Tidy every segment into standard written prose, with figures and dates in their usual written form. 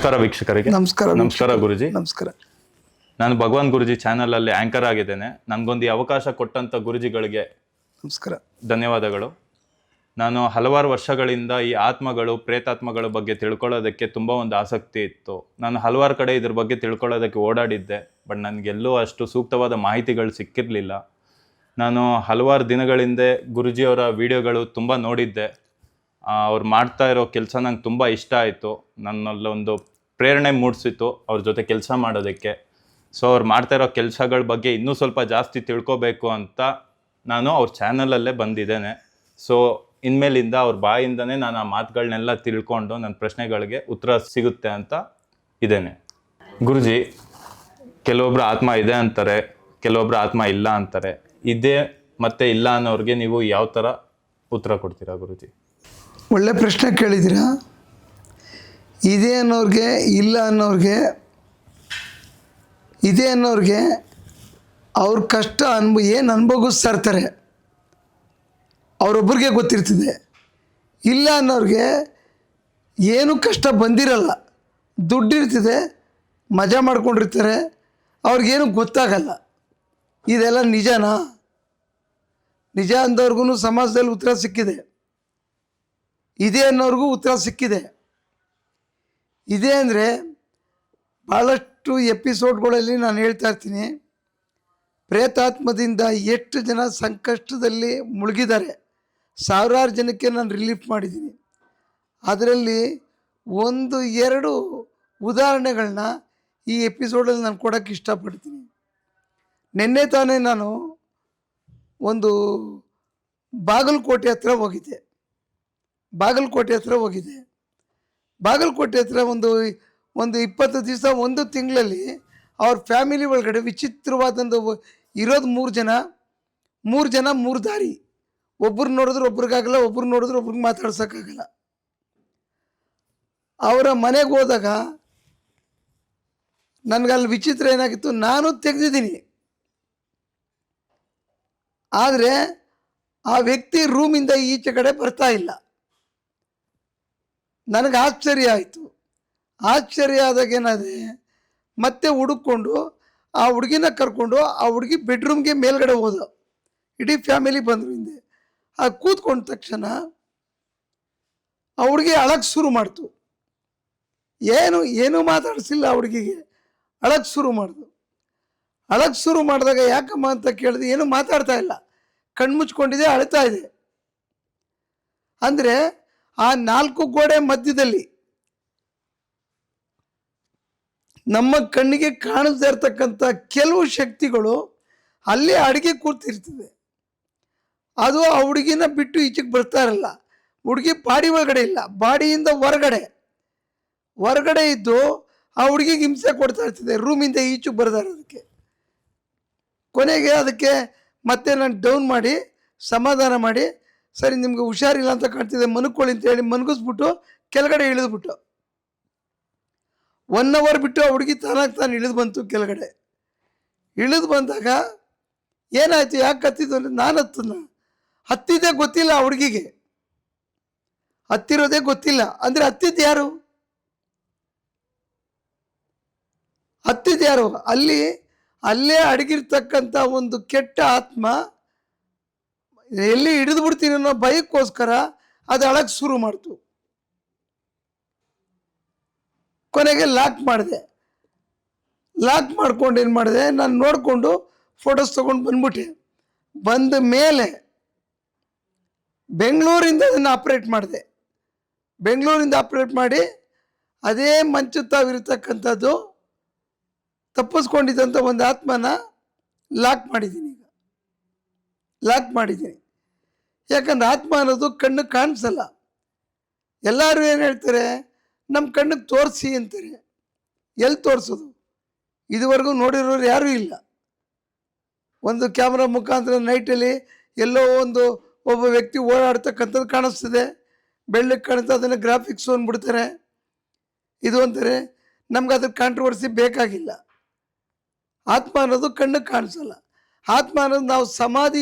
ನಮಸ್ಕಾರ ವೀಕ್ಷಕರಿಗೆ. ನಮಸ್ಕಾರ. ನಮಸ್ಕಾರ ಗುರುಜಿ. ನಮಸ್ಕಾರ. ನಾನು ಭಗವಾನ್ ಗುರುಜಿ ಚಾನಲ್ ಅಲ್ಲಿ ಆಂಕರ್ ಆಗಿದ್ದೇನೆ. ನನಗೊಂದು ಅವಕಾಶ ಕೊಟ್ಟಂತ ಗುರುಜಿಗಳಿಗೆ ನಮಸ್ಕಾರ, ಧನ್ಯವಾದಗಳು. ನಾನು ಹಲವಾರು ವರ್ಷಗಳಿಂದ ಈ ಆತ್ಮಗಳು, ಪ್ರೇತಾತ್ಮಗಳ ಬಗ್ಗೆ ತಿಳ್ಕೊಳ್ಳೋದಕ್ಕೆ ತುಂಬ ಒಂದು ಆಸಕ್ತಿ ಇತ್ತು. ನಾನು ಹಲವಾರು ಕಡೆ ಇದ್ರ ಬಗ್ಗೆ ತಿಳ್ಕೊಳ್ಳೋದಕ್ಕೆ ಓಡಾಡಿದ್ದೆ. ಬಟ್ ನನಗೆಲ್ಲೂ ಅಷ್ಟು ಸೂಕ್ತವಾದ ಮಾಹಿತಿಗಳು ಸಿಕ್ಕಿರಲಿಲ್ಲ. ನಾನು ಹಲವಾರು ದಿನಗಳಿಂದ ಗುರುಜಿಯವರ ವಿಡಿಯೋಗಳು ತುಂಬ ನೋಡಿದ್ದೆ. ಅವ್ರು ಮಾಡ್ತಾ ಇರೋ ಕೆಲಸ ನಂಗೆ ತುಂಬ ಇಷ್ಟ ಆಯಿತು. ನನ್ನಲ್ಲೊಂದು ಪ್ರೇರಣೆ ಮೂಡಿಸಿತು ಅವ್ರ ಜೊತೆ ಕೆಲಸ ಮಾಡೋದಕ್ಕೆ. ಸೊ ಅವ್ರು ಮಾಡ್ತಾ ಇರೋ ಕೆಲಸಗಳ ಬಗ್ಗೆ ಇನ್ನೂ ಸ್ವಲ್ಪ ಜಾಸ್ತಿ ತಿಳ್ಕೊಬೇಕು ಅಂತ ನಾನು ಅವ್ರ ಚಾನಲಲ್ಲೇ ಬಂದಿದ್ದೇನೆ. ಸೊ ಇನ್ಮೇಲಿಂದ ಅವ್ರ ಬಾಯಿಂದನೇ ನಾನು ಆ ಮಾತುಗಳನ್ನೆಲ್ಲ ತಿಳ್ಕೊಂಡು ನನ್ನ ಪ್ರಶ್ನೆಗಳಿಗೆ ಉತ್ತರ ಸಿಗುತ್ತೆ ಅಂತ ಇದ್ದೇನೆ. ಗುರುಜಿ, ಕೆಲವೊಬ್ರು ಆತ್ಮ ಇದೆ ಅಂತಾರೆ, ಕೆಲವೊಬ್ರು ಆತ್ಮ ಇಲ್ಲ ಅಂತಾರೆ. ಇದೆ ಮತ್ತೆ ಇಲ್ಲ ಅನ್ನೋರಿಗೆ ನೀವು ಯಾವ ಥರ ಉತ್ತರ ಕೊಡ್ತೀರಾ ಗುರುಜಿ? ಒಳ್ಳೆ ಪ್ರಶ್ನೆ ಕೇಳಿದ್ದೀರಾ. ಇದೆ ಅನ್ನೋರಿಗೆ, ಇಲ್ಲ ಅನ್ನೋರಿಗೆ, ಇದೆ ಅನ್ನೋರಿಗೆ ಅವ್ರ ಕಷ್ಟ ಏನು ಅನುಭವಿಸ್ತಾ ಇರ್ತಾರೆ ಅವರೊಬ್ಬರಿಗೆ ಗೊತ್ತಿರ್ತದೆ. ಇಲ್ಲ ಅನ್ನೋರಿಗೆ ಏನು ಕಷ್ಟ ಬಂದಿರಲ್ಲ, ದುಡ್ಡಿರ್ತದೆ, ಮಜಾ ಮಾಡ್ಕೊಂಡಿರ್ತಾರೆ, ಅವ್ರಿಗೇನು ಗೊತ್ತಾಗಲ್ಲ. ಇದೆಲ್ಲ ನಿಜನಾ? ನಿಜ ಅಂದವ್ರಿಗೂ ಸಮಾಜದಲ್ಲಿ ಉತ್ತರ ಸಿಕ್ಕಿದೆ, ಇದೆ ಅನ್ನೋರಿಗೂ ಉತ್ತರ ಸಿಕ್ಕಿದೆ. ಇದೆ ಅಂದರೆ ಭಾಳಷ್ಟು ಎಪಿಸೋಡ್ಗಳಲ್ಲಿ ನಾನು ಹೇಳ್ತಾ ಇರ್ತೀನಿ, ಪ್ರೇತಾತ್ಮದಿಂದ ಎಷ್ಟು ಜನ ಸಂಕಷ್ಟದಲ್ಲಿ ಮುಳುಗಿದ್ದಾರೆ. ಸಾವಿರಾರು ಜನಕ್ಕೆ ನಾನು ರಿಲೀಫ್ ಮಾಡಿದ್ದೀನಿ. ಅದರಲ್ಲಿ ಒಂದು ಎರಡು ಉದಾಹರಣೆಗಳನ್ನ ಈ ಎಪಿಸೋಡಲ್ಲಿ ನಾನು ಕೊಡೋಕ್ಕೆ ಇಷ್ಟಪಡ್ತೀನಿ. ನಿನ್ನೆ ತಾನೇ ನಾನು ಒಂದು ಬಾಗಲಕೋಟೆ ಹತ್ರ ಹೋಗಿದ್ದೆ. ಬಾಗಲಕೋಟೆ ಹತ್ರ ಒಂದು 20 ದಿವಸ, ಒಂದು ತಿಂಗಳಲ್ಲಿ ಅವ್ರ ಫ್ಯಾಮಿಲಿ ಒಳಗಡೆ ವಿಚಿತ್ರವಾದಂಥ ಇರೋದು 3 ಜನ 3 ದಾರಿ. ಒಬ್ರು ನೋಡಿದ್ರೆ ಒಬ್ರಿಗಾಗಲ್ಲ, ಒಬ್ರು ನೋಡಿದ್ರೆ ಒಬ್ರಿಗೆ ಮಾತಾಡ್ಸೋಕ್ಕಾಗಲ್ಲ. ಅವರ ಮನೆಗೆ ಹೋದಾಗ ನನಗಲ್ಲಿ ವಿಚಿತ್ರ ಏನಾಗಿತ್ತು, ನಾನು ತೆಗೆದಿದ್ದೀನಿ, ಆದರೆ ಆ ವ್ಯಕ್ತಿ ರೂಮಿಂದ ಈಚೆ ಕಡೆ ಬರ್ತಾ ಇಲ್ಲ. ನನಗೆ ಆಶ್ಚರ್ಯ ಆಯಿತು. ಆಶ್ಚರ್ಯ ಆದಾಗ ಏನಾದರೆ ಮತ್ತೆ ಹುಡುಕೊಂಡು ಆ ಹುಡುಗಿನ ಕರ್ಕೊಂಡು ಆ ಹುಡುಗಿ ಬೆಡ್ರೂಮ್ಗೆ ಮೇಲ್ಗಡೆ ಹೋದ. ಇಡೀ ಫ್ಯಾಮಿಲಿ ಬಂದರು ಹಿಂದೆ. ಆ ಕೂತ್ಕೊಂಡ ತಕ್ಷಣ ಆ ಹುಡುಗಿ ಅಳಕ್ಕೆ ಶುರು ಮಾಡ್ತು. ಏನೂ ಮಾತಾಡಿಸಿಲ್ಲ ಆ ಹುಡುಗಿಗೆ, ಅಳಕ್ಕೆ ಶುರು ಮಾಡಿದಾಗ ಯಾಕಮ್ಮ ಅಂತ ಕೇಳಿದೆ. ಏನೂ ಮಾತಾಡ್ತಾ ಇಲ್ಲ, ಕಣ್ಮುಚ್ಕೊಂಡಿದೆ, ಅಳ್ತಾ ಇದೆ. ಅಂದರೆ ಆ 4 ಗೋಡೆ ಮಧ್ಯದಲ್ಲಿ ನಮ್ಮ ಕಣ್ಣಿಗೆ ಕಾಣಿಸ್ತಾ ಇರ್ತಕ್ಕಂಥ ಕೆಲವು ಶಕ್ತಿಗಳು ಅಲ್ಲೇ ಅಡಿಗೆ ಕೂರ್ತಿರ್ತದೆ. ಅದು ಆ ಹುಡುಗಿನ ಬಿಟ್ಟು ಈಚೆಗೆ ಬರ್ತಾ ಇರಲ್ಲ. ಹುಡುಗಿ ಬಾಡಿ ಒಳಗಡೆ ಇಲ್ಲ, ಬಾಡಿಯಿಂದ ಹೊರಗಡೆ ಇದ್ದು ಆ ಹುಡುಗಿಗೆ ಹಿಂಸೆ ಕೊಡ್ತಾ ಇರ್ತದೆ, ರೂಮಿಂದ ಈಚೆಗೆ ಬರ್ತಾ ಇರೋದಕ್ಕೆ. ಕೊನೆಗೆ ಅದಕ್ಕೆ ಮತ್ತೆ ನಾನು ಡೌನ್ ಮಾಡಿ ಸಮಾಧಾನ ಮಾಡಿ, ಸರಿ ನಿಮ್ಗೆ ಹುಷಾರಿಲ್ಲ ಅಂತ ಕಾಣ್ತಿದೆ, ಮನ್ಕೊಳ್ಳಿ ಅಂತ ಹೇಳಿ ಮನ್ಗಿಸ್ಬಿಟ್ಟು ಕೆಳಗಡೆ ಇಳಿದ್ಬಿಟ್ಟು 1 ಅವರ್ ಬಿಟ್ಟು ಆ ಹುಡುಗಿ ತಾನಾಗಿ ಇಳಿದು ಬಂತು. ಕೆಳಗಡೆ ಇಳಿದು ಬಂದಾಗ ಏನಾಯ್ತು, ಯಾಕೆ ಹತ್ತಿದ್ದು ಅಂದರೆ, ನಾನು ಹತ್ತಿದ್ದೇ ಗೊತ್ತಿಲ್ಲ ಆ ಹುಡುಗಿಗೆ, ಹತ್ತಿರೋದೇ ಗೊತ್ತಿಲ್ಲ. ಅಂದರೆ ಹತ್ತಿದ್ದು ಯಾರು? ಅಲ್ಲೇ ಅಡಗಿರ್ತಕ್ಕಂಥ ಒಂದು ಕೆಟ್ಟ ಆತ್ಮ ಎಲ್ಲಿ ಹಿಡಿದು ಬಿಡ್ತೀನಿ ಅನ್ನೋ ಭಯಕ್ಕೋಸ್ಕರ ಅದು ಅಳಕ್ಕೆ ಶುರು ಮಾಡ್ತು. ಕೊನೆಗೆ ಲಾಕ್ ಮಾಡ್ಕೊಂಡು ಏನು ಮಾಡಿದೆ, ನಾನು ನೋಡಿಕೊಂಡು ಫೋಟೋಸ್ ತೊಗೊಂಡು ಬಂದ್ಬಿಟ್ಟೆ. ಬಂದ ಮೇಲೆ ಬೆಂಗಳೂರಿಂದ ಅದನ್ನು ಆಪ್ರೇಟ್ ಮಾಡಿ ಅದೇ ಮಂಚುತ್ತಾವಿರ್ತಕ್ಕಂಥದ್ದು ತಪ್ಪಿಸ್ಕೊಂಡಿದ್ದಂಥ ಒಂದು ಆತ್ಮನ ಲಾಕ್ ಮಾಡಿದ್ದೀನಿ. ಯಾಕಂದ್ರೆ ಆತ್ಮ ಅನ್ನೋದು ಕಣ್ಣು ಕಾಣಿಸಲ್ಲ. ಎಲ್ಲರೂ ಏನು ಹೇಳ್ತಾರೆ, ನಮ್ಮ ಕಣ್ಣಿಗೆ ತೋರಿಸಿ ಅಂತಾರೆ. ಎಲ್ಲಿ ತೋರಿಸೋದು? ಇದುವರೆಗೂ ನೋಡಿರೋರು ಯಾರೂ ಇಲ್ಲ. ಒಂದು ಕ್ಯಾಮ್ರಾ ಮುಖಾಂತರ ನೈಟಲ್ಲಿ ಎಲ್ಲೋ ಒಬ್ಬ ವ್ಯಕ್ತಿ ಓಡಾಡ್ತಕ್ಕಂಥದ್ದು ಕಾಣಿಸ್ತದೆ, ಬೆಳ್ಳಕ್ಕೆ ಕಾಣುತ್ತೆ, ಅದನ್ನು ಗ್ರಾಫಿಕ್ಸ್ ಅಂದ್ಬಿಡ್ತಾರೆ, ಇದು ಅಂತಾರೆ. ನಮ್ಗೆ ಅದ್ರ ಕಾಂಟ್ರವರ್ಸಿ ಬೇಕಾಗಿಲ್ಲ. ಆತ್ಮ ಅನ್ನೋದು ಕಣ್ಣು ಕಾಣಿಸಲ್ಲ. ಆತ್ಮ ಅನ್ನೋದು ನಾವು ಸಮಾಧಿ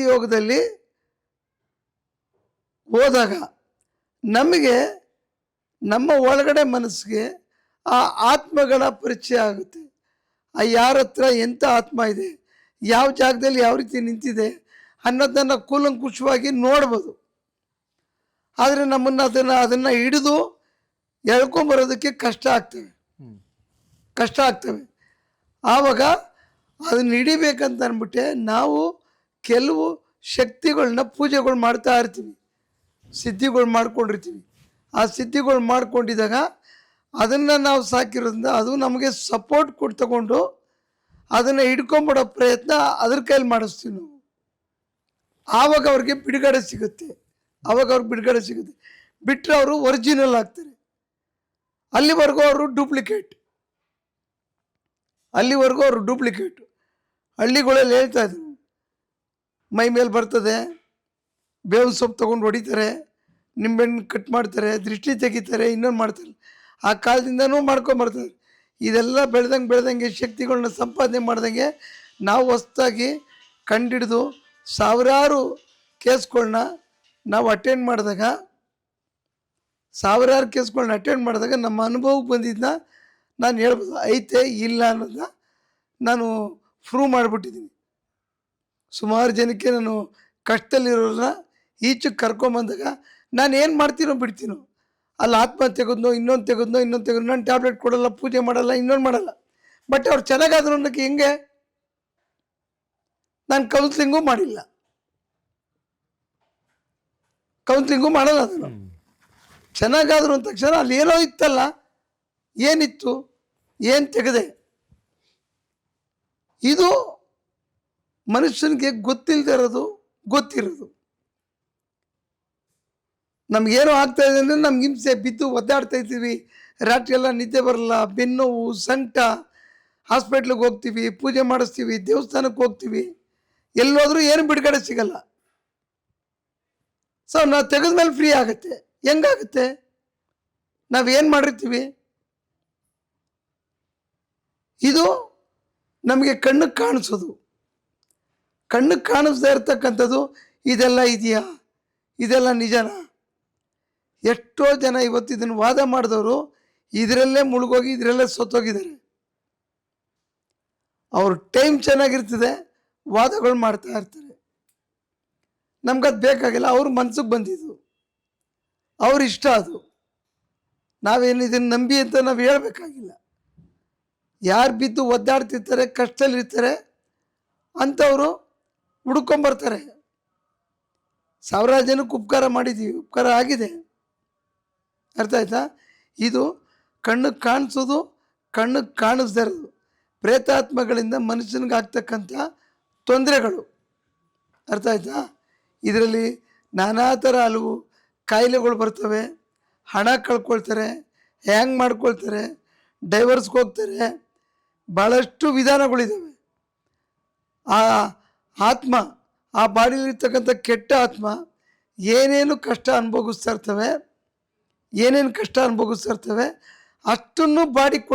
ಯೋಗದಲ್ಲಿ ಹೋದಾಗ ನಮಗೆ ನಮ್ಮ ಒಳಗಡೆ ಮನಸ್ಸಿಗೆ ಆ ಆತ್ಮಗಳ ಪರಿಚಯ ಆಗುತ್ತೆ. ಆ ಯಾರ ಹತ್ರ ಎಂಥ ಆತ್ಮ ಇದೆ, ಯಾವ ಜಾಗದಲ್ಲಿ ಯಾವ ರೀತಿ ನಿಂತಿದೆ ಅನ್ನೋದನ್ನು ಕೂಲಂಕುಷವಾಗಿ ನೋಡ್ಬೋದು. ಆದರೆ ನಮ್ಮನ್ನು ಅದನ್ನು ಹಿಡಿದು ಎಳ್ಕೊಂಬರೋದಕ್ಕೆ ಕಷ್ಟ ಆಗ್ತವೆ. ಆವಾಗ ಅದನ್ನು ಹಿಡಿಬೇಕಂತ ಅಂದ್ಬಿಟ್ಟೆ ನಾವು ಕೆಲವು ಶಕ್ತಿಗಳನ್ನ ಪೂಜೆಗಳು ಮಾಡ್ತಾ ಇರ್ತೀವಿ, ಸಿದ್ಧಿಗಳು ಮಾಡ್ಕೊಂಡಿರ್ತೀವಿ. ಆ ಸಿದ್ಧಿಗಳು ಮಾಡ್ಕೊಂಡಿದ್ದಾಗ ಅದನ್ನು ನಾವು ಸಾಕಿರೋದ್ರಿಂದ ಅದು ನಮಗೆ ಸಪೋರ್ಟ್ ತಗೊಂಡು ಅದನ್ನು ಹಿಡ್ಕೊಂಬಿಡೋ ಪ್ರಯತ್ನ ಅದ್ರ ಕೈಲಿ ಮಾಡಿಸ್ತೀವಿ ನಾವು. ಆವಾಗ ಅವ್ರಿಗೆ ಬಿಡುಗಡೆ ಸಿಗುತ್ತೆ. ಬಿಟ್ಟರೆ ಅವರು ಒರಿಜಿನಲ್ ಆಗ್ತಾರೆ. ಅಲ್ಲಿವರೆಗೂ ಅವರು ಡೂಪ್ಲಿಕೇಟ್. ಹಳ್ಳಿಗಳಲ್ಲಿ ಹೇಳ್ತಾ ಇದ್ರು, ಮೈ ಮೇಲೆ ಬರ್ತದೆ, ಬೇವಿನ ಸೊಪ್ಪು ತೊಗೊಂಡು ಹೊಡಿತಾರೆ, ನಿಂಬೆಹಣ್ಣು ಕಟ್ ಮಾಡ್ತಾರೆ, ದೃಷ್ಟಿ ತೆಗಿತಾರೆ, ಇನ್ನೊಂದು ಮಾಡ್ತಾರೆ. ಆ ಕಾಲದಿಂದನೂ ಮಾಡ್ಕೊಂಬರ್ತಾರೆ. ಇದೆಲ್ಲ ಬೆಳೆದಂಗೆ ಶಕ್ತಿಗಳನ್ನ ಸಂಪಾದನೆ ಮಾಡ್ದಂಗೆ ನಾವು ಹೊಸ್ದಾಗಿ ಕಂಡಿಡಿದು ಸಾವಿರಾರು ಕೇಸ್ಗಳನ್ನ ನಾವು ಅಟೆಂಡ್ ಮಾಡಿದಾಗ ನಮ್ಮ ಅನುಭವಕ್ಕೆ ಬಂದಿದ್ದನ್ನ ನಾನು ಹೇಳ್ಬೋದು. ಐತೆ ಇಲ್ಲ ಅನ್ನೋದನ್ನ ನಾನು ಪ್ರೂವ್ ಮಾಡಿಬಿಟ್ಟಿದ್ದೀನಿ. ಸುಮಾರು ಜನಕ್ಕೆ ನಾನು ಕಷ್ಟದಲ್ಲಿರೋರನ್ನ ಈಚೆಗೆ ಕರ್ಕೊಂಬಂದಾಗ ನಾನು ಏನು ಮಾಡ್ತೀನೋ ಬಿಡ್ತೀನೋ, ಅಲ್ಲಿ ಆತ್ಮ ತೆಗೆದ್ನೋ ಇನ್ನೊಂದು ತೆಗೆದ್ನೋ ನಾನು ಟ್ಯಾಬ್ಲೆಟ್ ಕೊಡಲ್ಲ, ಪೂಜೆ ಮಾಡಲ್ಲ, ಇನ್ನೊಂದು ಮಾಡಲ್ಲ. ಬಟ್ ಅವ್ರು ಚೆನ್ನಾಗಾದ್ರು ಅನ್ನೋಕ್ಕೆ ಹೆಂಗೆ? ನಾನು ಕೌನ್ಸ್ಲಿಂಗೂ ಮಾಡಲ್ಲ ಅದನ್ನು. ಚೆನ್ನಾಗಾದ್ರು ಅಂದ ತಕ್ಷಣ ಅಲ್ಲಿ ಏನೋ ಇತ್ತಲ್ಲ, ಏನಿತ್ತು, ಏನು ತೆಗೆದೆ? ಇದು ಮನುಷ್ಯನಿಗೆ ಗೊತ್ತಿಲ್ಲದೆ ಇರೋದು, ಗೊತ್ತಿರೋದು. ನಮಗೇನೋ ಆಗ್ತಾ ಇದೆ ಅಂದರೆ ನಮ್ಗೆ ಹಿಂಸೆ, ಬಿದ್ದು ಒದ್ದಾಡ್ತಾ ಇರ್ತೀವಿ, ರಾತ್ರಿ ಎಲ್ಲ ನಿದ್ದೆ ಬರಲ್ಲ, ಬೆನ್ನೋವು, ಸಂಕಟ, ಹಾಸ್ಪಿಟ್ಲಿಗೆ ಹೋಗ್ತೀವಿ, ಪೂಜೆ ಮಾಡಿಸ್ತೀವಿ, ದೇವಸ್ಥಾನಕ್ಕೆ ಹೋಗ್ತೀವಿ, ಎಲ್ಲೋದ್ರೂ ಏನು ಬಿಡುಗಡೆ ಸಿಗಲ್ಲ. ಸೊ ನಾವು ತೆಗೆದ್ಮೇಲೆ ಫ್ರೀ ಆಗುತ್ತೆ. ಹೆಂಗಾಗುತ್ತೆ? ನಾವೇನು ಮಾಡಿರ್ತೀವಿ? ಇದು ನಮಗೆ ಕಣ್ಣಿಗೆ ಕಾಣಿಸೋದು. ಕಣ್ಣಿಗೆ ಕಾಣಿಸ್ದೇ ಇರ್ತಕ್ಕಂಥದ್ದು ಇದೆಲ್ಲ ಇದೆಯಾ, ಇದೆಲ್ಲ ನಿಜನಾ? ಎಷ್ಟೋ ಜನ ಇವತ್ತು ಇದನ್ನು ವಾದ ಮಾಡಿದವರು ಇದರಲ್ಲೇ ಮುಳುಗೋಗಿ ಇದರಲ್ಲೇ ಸತ್ತೋಗಿದ್ದಾರೆ. ಅವ್ರ ಟೈಮ್ ಚೆನ್ನಾಗಿರ್ತದೆ, ವಾದಗಳು ಮಾಡ್ತಾ ಇರ್ತಾರೆ. ನಮ್ಗದು ಬೇಕಾಗಿಲ್ಲ, ಅವ್ರ ಮನ್ಸಿಗೆ ಬಂದಿದ್ದು, ಅವ್ರ ಇಷ್ಟ ಅದು. ನಾವೇನು ಇದನ್ನು ನಂಬಿ ಅಂತ ನಾವು ಹೇಳಬೇಕಾಗಿಲ್ಲ. ಯಾರು ಬಿದ್ದು ಒದ್ದಾಡ್ತಿರ್ತಾರೆ, ಕಷ್ಟದಲ್ಲಿರ್ತಾರೆ ಅಂಥವರು ಹುಡ್ಕೊಂಬರ್ತಾರೆ. ಸಾವಿರಾರು ಜನಕ್ಕೆ ಉಪಕಾರ ಮಾಡಿದ್ದೀವಿ, ಉಪಕಾರ ಆಗಿದೆ. ಅರ್ಥ ಆಯ್ತಾ? ಇದು ಕಣ್ಣಿಗೆ ಕಾಣಿಸೋದು, ಕಣ್ಣಿಗೆ ಕಾಣಿಸ್ದೇ ಇರೋದು, ಪ್ರೇತಾತ್ಮಗಳಿಂದ ಮನುಷ್ಯನಿಗೆ ಆಗ್ತಕ್ಕಂಥ ತೊಂದರೆಗಳು. ಅರ್ಥ ಆಯ್ತಾ? ಇದರಲ್ಲಿ ನಾನಾ ಥರ ಹಲವು ಕಾಯಿಲೆಗಳು ಬರ್ತವೆ. ಹಣ ಕಳ್ಕೊಳ್ತಾರೆ, ಹ್ಯಾಂಗ್ ಮಾಡ್ಕೊಳ್ತಾರೆ, ಡೈವರ್ಸ್ಗೆ ಹೋಗ್ತಾರೆ, ಭಾಳಷ್ಟು ವಿಧಾನಗಳಿದ್ದಾವೆ. ಆ ಆತ್ಮ, ಆ ಬಾಡಿಲಿರ್ತಕ್ಕಂಥ ಕೆಟ್ಟ ಆತ್ಮ ಏನೇನು ಕಷ್ಟ ಅನುಭವಿಸ್ತಾ ಇರ್ತವೆ ಅಷ್ಟನ್ನು ಬಾಡಿಗೆ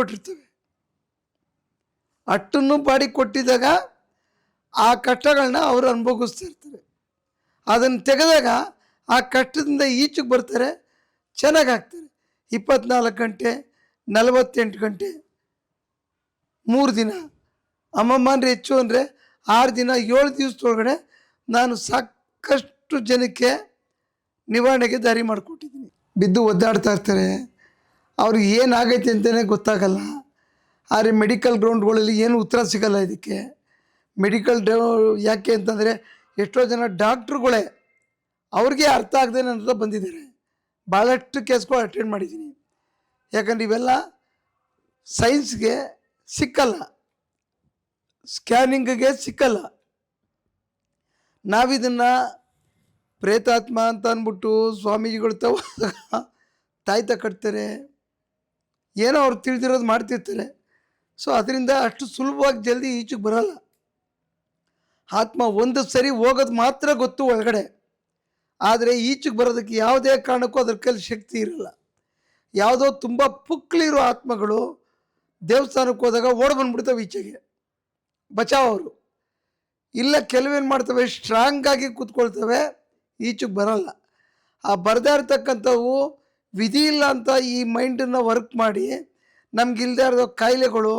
ಕೊಟ್ಟಿದ್ದಾಗ ಆ ಕಷ್ಟಗಳನ್ನ ಅವರು ಅನುಭವಿಸ್ತಾ ಇರ್ತಾರೆ. ಅದನ್ನು ತೆಗೆದಾಗ ಆ ಕಷ್ಟದಿಂದ ಈಚೆಗೆ ಬರ್ತಾರೆ, ಚೆನ್ನಾಗಾಗ್ತಾರೆ. 24 ಗಂಟೆ, 48 ಗಂಟೆ, 3 ದಿನ, ಅಮ್ಮಮ್ಮಂದ್ರೆ ಹೆಚ್ಚು ಅಂದರೆ 6 ದಿನ, 7 ದಿವಸದೊಳಗಡೆ ನಾನು ಸಾಕಷ್ಟು ಜನಕ್ಕೆ ನಿವಾರಣೆಗೆ ದಾರಿ ಮಾಡಿಕೊಟ್ಟಿದ್ದೀನಿ. ಬಿದ್ದು ಒದ್ದಾಡ್ತಾ ಇರ್ತಾರೆ, ಅವ್ರಿಗೆ ಏನಾಗೈತೆ ಅಂತಲೇ ಗೊತ್ತಾಗಲ್ಲ. ಆದರೆ ಮೆಡಿಕಲ್ ಗ್ರೌಂಡ್ಗಳಲ್ಲಿ ಏನು ಉತ್ತರ ಸಿಗಲ್ಲ ಇದಕ್ಕೆ. ಯಾಕೆ ಅಂತಂದರೆ ಎಷ್ಟೋ ಜನ ಡಾಕ್ಟ್ರುಗಳೇ ಅವ್ರಿಗೆ ಅರ್ಥ ಆಗದೆ ನನ್ನ ಹತ್ರ ಬಂದಿದ್ದಾರೆ. ಭಾಳಷ್ಟು ಕೇಸ್ಗಳು ಅಟೆಂಡ್ ಮಾಡಿದ್ದೀನಿ. ಯಾಕಂದ್ರೆ ಇವೆಲ್ಲ ಸೈನ್ಸ್ಗೆ ಸಿಕ್ಕಲ್ಲ, ಸ್ಕ್ಯಾನಿಂಗ್ಗೆ ಸಿಕ್ಕಲ್ಲ. ನಾವಿದನ್ನು ಪ್ರೇತಾತ್ಮ ಅಂತ ಅಂದ್ಬಿಟ್ಟು ಸ್ವಾಮೀಜಿಗಳು ತಾಯ್ತ ಕಟ್ತಾರೆ, ಏನೋ ಅವ್ರು ತಿಳಿದಿರೋದು ಮಾಡ್ತಿರ್ತಾರೆ. ಸೊ ಅದರಿಂದ ಅಷ್ಟು ಸುಲಭವಾಗಿ ಜಲ್ದಿ ಈಚೆಗೆ ಬರಲ್ಲ. ಆತ್ಮ ಒಂದು ಸರಿ ಹೋಗೋದು ಮಾತ್ರ ಗೊತ್ತು ಒಳಗಡೆ, ಆದರೆ ಈಚೆಗೆ ಬರೋದಕ್ಕೆ ಯಾವುದೇ ಕಾರಣಕ್ಕೂ ಅದ್ರ ಕೈಲಿ ಶಕ್ತಿ ಇರಲ್ಲ. ಯಾವುದೋ ತುಂಬ ಪುಕ್ಲಿರೋ ಆತ್ಮಗಳು ದೇವಸ್ಥಾನಕ್ಕೆ ಹೋದಾಗ ಬಂದ್ಬಿಡ್ತವೆ ಈಚೆಗೆ, ಬಚಾವ್ ಅವರು. ಇಲ್ಲ ಕೆಲವೇನು ಮಾಡ್ತವೆ, ಸ್ಟ್ರಾಂಗಾಗಿ ಕೂತ್ಕೊಳ್ತವೆ, ಈಚೆಗೆ ಬರಲ್ಲ. ಆ ಬರದೇ ಇರ್ತಕ್ಕಂಥವು ವಿಧಿ ಇಲ್ಲ ಅಂತ ಈ ಮೈಂಡನ್ನು ವರ್ಕ್ ಮಾಡಿ ನಮ್ಗೆ ಇಲ್ಲದೇ ಇರೋ ಕಾಯಿಲೆಗಳು,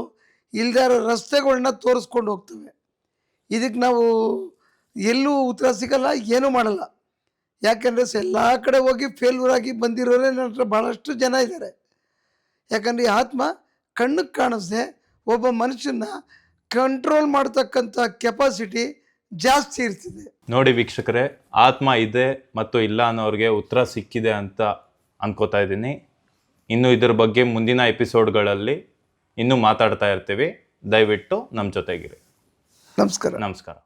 ಇಲ್ಲದೇ ಇರೋ ರಸ್ತೆಗಳನ್ನ ತೋರಿಸ್ಕೊಂಡು ಹೋಗ್ತವೆ. ಇದಕ್ಕೆ ನಾವು ಎಲ್ಲೂ ಉತ್ತರ ಸಿಗಲ್ಲ, ಏನೂ ಮಾಡಲ್ಲ. ಯಾಕಂದರೆ ಎಲ್ಲ ಕಡೆ ಹೋಗಿ ಫೇಲ್ಯೂರ್ ಆಗಿ ಬಂದಿರೋರೇ ನನ್ನ ಹತ್ರ ಭಾಳಷ್ಟು ಜನ ಇದ್ದಾರೆ. ಯಾಕಂದರೆ ಈ ಆತ್ಮ ಕಣ್ಣಿಗೆ ಕಾಣಿಸ್ದೆ ಒಬ್ಬ ಮನುಷ್ಯನ ಕಂಟ್ರೋಲ್ ಮಾಡ್ತಕ್ಕಂಥ ಕೆಪಾಸಿಟಿ ಜಾಸ್ತಿ ಇರ್ತದೆ. ನೋಡಿ ವೀಕ್ಷಕರೇ, ಆತ್ಮ ಇದೆ ಮತ್ತು ಇಲ್ಲ ಅನ್ನೋರಿಗೆ ಉತ್ತರ ಸಿಕ್ಕಿದೆ ಅಂತ ಅನ್ಕೋತಾ ಇದ್ದೀನಿ. ಇನ್ನು ಇದ್ರ ಬಗ್ಗೆ ಮುಂದಿನ ಎಪಿಸೋಡ್ಗಳಲ್ಲಿ ಇನ್ನೂ ಮಾತಾಡ್ತಾ ಇರ್ತೀವಿ. ದಯವಿಟ್ಟು ನಮ್ಮ ಜೊತೆಗಿರಿ. ನಮಸ್ಕಾರ. ನಮಸ್ಕಾರ.